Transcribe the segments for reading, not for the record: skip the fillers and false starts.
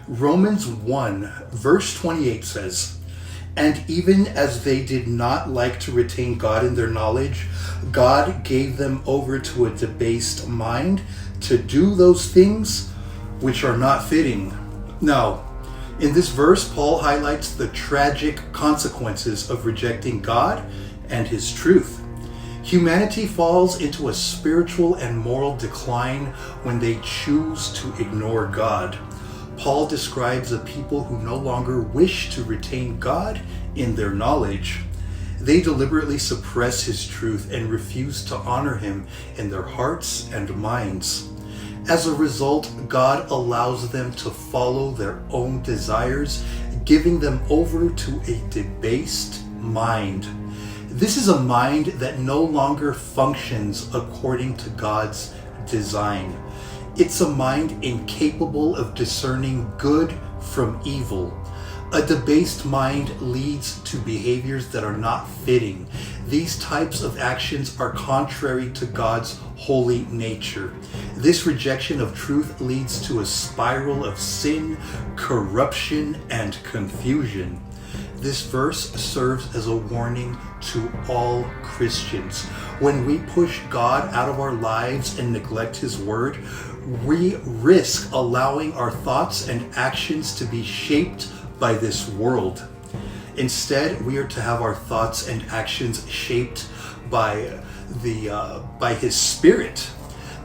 Romans 1 verse 28 says, "And even as they did not like to retain God in their knowledge, God gave them over to a debased mind to do those things which are not fitting." Now, in this verse, Paul highlights the tragic consequences of rejecting God and his truth. Humanity falls into a spiritual and moral decline when they choose to ignore God. Paul describes a people who no longer wish to retain God in their knowledge. They deliberately suppress his truth and refuse to honor him in their hearts and minds. As a result, God allows them to follow their own desires, giving them over to a debased mind. This is a mind that no longer functions according to God's design. It's a mind incapable of discerning good from evil. A debased mind leads to behaviors that are not fitting. These types of actions are contrary to God's holy nature. This rejection of truth leads to a spiral of sin, corruption, and confusion. This verse serves as a warning to all Christians. When we push God out of our lives and neglect his word, we risk allowing our thoughts and actions to be shaped by this world. Instead, we are to have our thoughts and actions shaped by his spirit.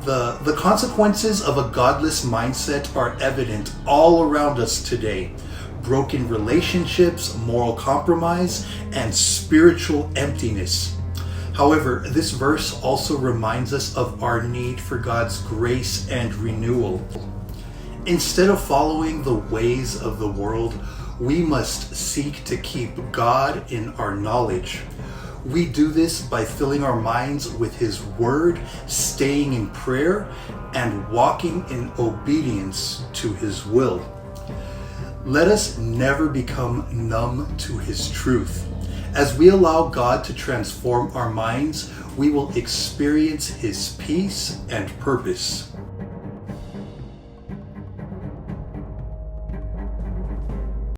The consequences of a godless mindset are evident all around us today. Broken relationships, moral compromise, and spiritual emptiness. However, this verse also reminds us of our need for God's grace and renewal. Instead of following the ways of the world, we must seek to keep God in our knowledge. We do this by filling our minds with his word, staying in prayer, and walking in obedience to his will. Let us never become numb to his truth. As we allow God to transform our minds, we will experience his peace and purpose.